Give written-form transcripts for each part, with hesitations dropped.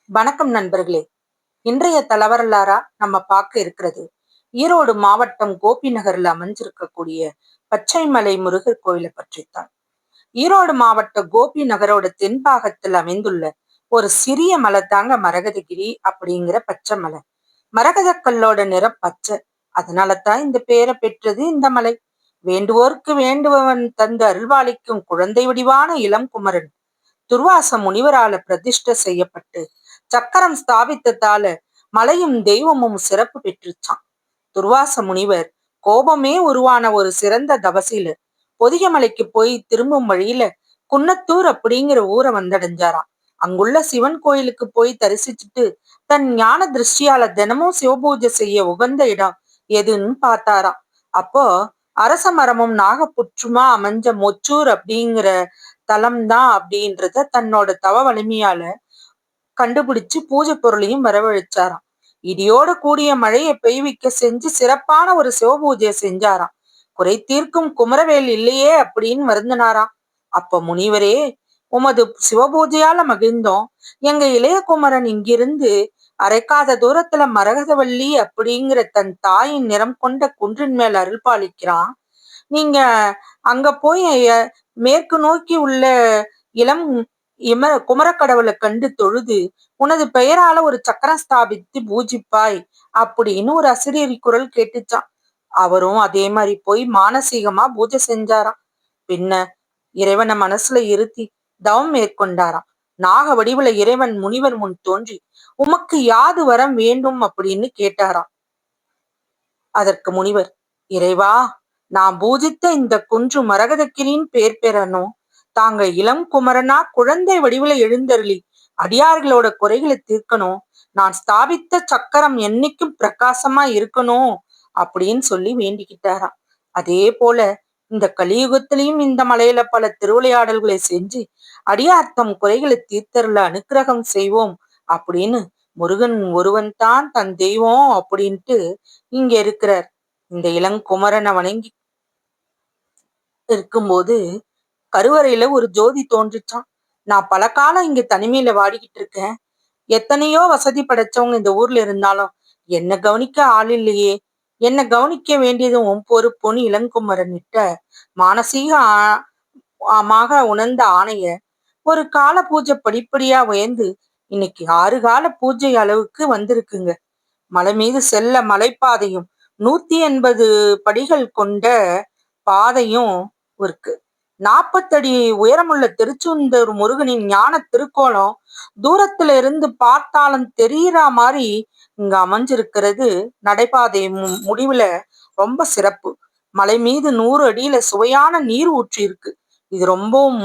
வணக்கம் நண்பர்களே. இன்றைய தலவரலாறா நம்ம பார்க்க இருக்கிறது ஈரோடு மாவட்டம் கோபி நகர்ல அமைஞ்சிருக்கக்கூடிய பச்சைமலை முருகர் கோயிலை பற்றித்தான். ஈரோடு மாவட்ட கோபி நகரோட தென்பாகத்தில் அமைந்துள்ள ஒரு சிறிய மலை தாங்க மரகதகிரி அப்படிங்கிற பச்சை மலை. மரகத கல்லோட நிறம் பச்சை, அதனாலதான் இந்த பேரை பெற்றது இந்த மலை. வேண்டுவோருக்கு வேண்டுபவன் தந்து அருள்வாளிக்கும் குழந்தை வடிவான இளம் குமரன் துர்வாச முனிவரால பிரதிஷ்டை செய்யப்பட்டு சக்கரம் ஸ்தாபித்ததால மலையும் தெய்வமும் சிறப்பு பெற்றுச்சான். துர்வாச முனிவர் கோபமே உருவான ஒரு சிறந்த தவசில பொதிகமலைக்கு போய் திரும்பும் வழியில குன்னத்தூர் அப்படிங்கிற ஊரை வந்தடைஞ்சாராம். அங்குள்ள சிவன் கோயிலுக்கு போய் தரிசிச்சுட்டு தன் ஞான திருஷ்டியால தினமும் சிவபூஜை செய்ய உகந்த இடம் எதுன்னு பார்த்தாராம். அப்போ அரச மரமும் நாகப்புற்றுமா அமைஞ்ச மொச்சூர் அப்படிங்கிற தலம்தான் அப்படின்றத தன்னோட தவ வலிமையால கண்டுபிடிச்சு பூஜை பொருளையும் வரவழைச்சாராம். இடியோட கூடிய மழையை பெய்விக்க செஞ்சு சிறப்பான ஒரு சிவபூஜையை செஞ்சாராம். குறை தீர்க்கும் குமரவேல் இல்லையே அப்படின்னு வருந்தினாராம். அப்ப முனிவரே, உமது சிவபூஜையால மகிழ்ந்தோம். எங்க இளைய குமரன் இங்கிருந்து அரைக்காத தூரத்துல மரகதவள்ளி அப்படிங்கிற தன் தாயின் நிறம் கொண்ட குன்றின் மேல் அருள் பாலிக்கிறான். நீங்க அங்க போய் மேற்கு நோக்கி உள்ள இளம் குமரக்கடவுளை கண்டு தொழுது உனது பெயரால ஒரு சக்கரம் ஸ்தாபித்து பூஜிப்பாய் அப்படின்னு ஒரு அசிரியரி குரல் கேட்டுச்சான். அவரும் அதே மாதிரி போய் மானசீகமா பூஜை செஞ்சாராம். பின்ன இறைவனை மனசுல இருத்தி தவம் மேற்கொண்டாராம். நாக வடிவுல இறைவன் முனிவர் முன் தோன்றி உமக்கு யாது வரம் வேண்டும் அப்படின்னு கேட்டாராம். அதற்கு முனிவர், இறைவா, நான் பூஜித்த இந்த குன்று மரகதகிரியின் பேர் பெறணும். தாங்க இளம் குமரனா குழந்தை வடிவுல எழுந்தருளி அடியார்களோட குறைகளை தீர்க்கணும். நான் ஸ்தாபித்த சக்கரம் என்னைக்கும் பிரகாசமா இருக்கணும் அப்படின்னு சொல்லி வேண்டிக்கிட்டாராம். அதே போல இந்த கலியுகத்திலையும் இந்த மலையில பல திருவிளையாடல்களை செஞ்சு அடியார்த்தம் குறைகளை தீர்த்தருள அனுக்கிரகம் செய்வோம் அப்படின்னு முருகன் ஒருவன் தான் தன் தெய்வம் அப்படின்ட்டு இங்க இருக்கிறார். இந்த இளங்குமரனை வணங்கி இருக்கும்போது கருவறையில ஒரு ஜோதி தோன்றுச்சான். நான் பல காலம் இங்க தனிமையில வாடிக்கிட்டு இருக்கேன். எத்தனையோ வசதி படைச்சவங்க இந்த ஊர்ல இருந்தாலும் என்ன கவனிக்க ஆள் இல்லையே. என்ன கவனிக்க வேண்டியது உன் பொறுப்புன்னு இளங்குமரன் இட்ட மானசீகமாக உணர்ந்த ஆணைய ஒரு கால பூஜை படிப்படியா உயர்ந்து இன்னைக்கு 6 கால பூஜை அளவுக்கு வந்திருக்குங்க. மலை மீது செல்ல மலைப்பாதையும் 180 படிகள் கொண்ட பாதையும் இருக்கு. 40 அடி உயரமுள்ள திருச்செந்தூர் முருகனின் ஞான திருக்கோலம் தூரத்துல இருந்து பார்த்தாலும் தெரியற மாதிரி இங்க அமைஞ்சிருக்கிறது. நடைபாதை முடிவுல ரொம்ப சிறப்பு. மலை மீது 100 அடியில சுவையான நீர் ஊற்றி இருக்கு. இது ரொம்பவும்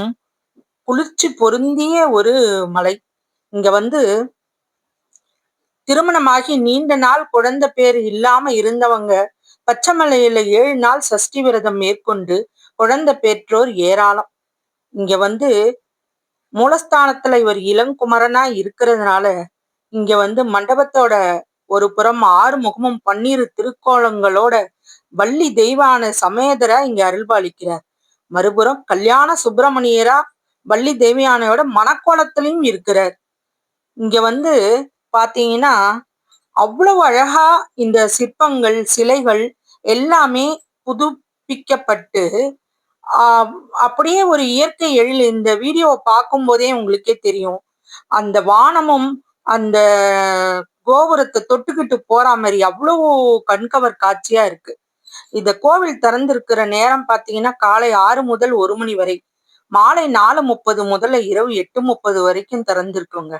குளிர்ச்சி பொருந்திய ஒரு மலை. இங்க திருமணமாகி நீண்ட நாள் குழந்தை பேர் இல்லாம இருந்தவங்க பச்சைமலையில 7 நாள் சஷ்டி விரதம் மேற்கொண்டு குழந்தை பெற்றோர் ஏராளம். இங்க மூலஸ்தானத்துல இவர் இளங்குமரனா இருக்கிறதுனால இங்க மண்டபத்தோட ஒரு புறம் 6 முகமும் 12 திருக்கோலங்களோட வள்ளி தெய்வான சமேதரா இங்க அருள்பாலிக்கிறார். மறுபுறம் கல்யாண சுப்பிரமணியரா வள்ளி தேவியானையோட மணக்கோலத்திலையும் இருக்கிறார். இங்க பாத்தீங்கன்னா அவ்வளவு அழகா இந்த சிற்பங்கள் சிலைகள் எல்லாமே புதுப்பிக்கப்பட்டு அப்படியே ஒரு இயற்கை எழில். இந்த வீடியோவை பார்க்கும் போதே உங்களுக்கே தெரியும். அந்த வானமும் அந்த கோபுரத்தை தொட்டுக்கிட்டு போற மாதிரி அவ்வளவு கண்கவர் காட்சியா இருக்கு. இந்த கோவில் திறந்திருக்கிற நேரம் பாத்தீங்கன்னா காலை 6 முதல் 1 மணி வரை, மாலை 4:30 முதல்ல இரவு 8:30 வரைக்கும் திறந்திருக்குங்க.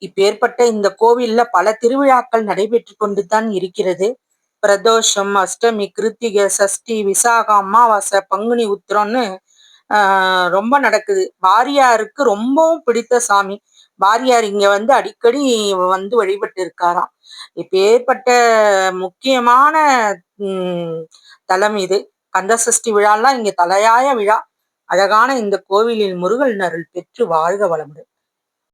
இப்பேற்பட்ட இந்த கோவில்ல பல திருவிழாக்கள் நடைபெற்று கொண்டுதான் இருக்கிறது. பிரதோஷம், அஷ்டமி, கிருத்திகை, சஷ்டி, விசாகம், அமாவாசை, பங்குனி உத்திரம்னு ரொம்ப நடக்குது. வாரியாருக்கு ரொம்பவும் பிடித்த சாமி. வாரியார் இங்க அடிக்கடி வழிபட்டு இருக்காராம். இப்பேற்பட்ட முக்கியமான தலம் இது. கந்த சஷ்டி விழாலாம் இங்க தலையாய விழா. அழகான இந்த கோவிலில் முருகன் அருள் பெற்று வாழ்க வளமுடன்.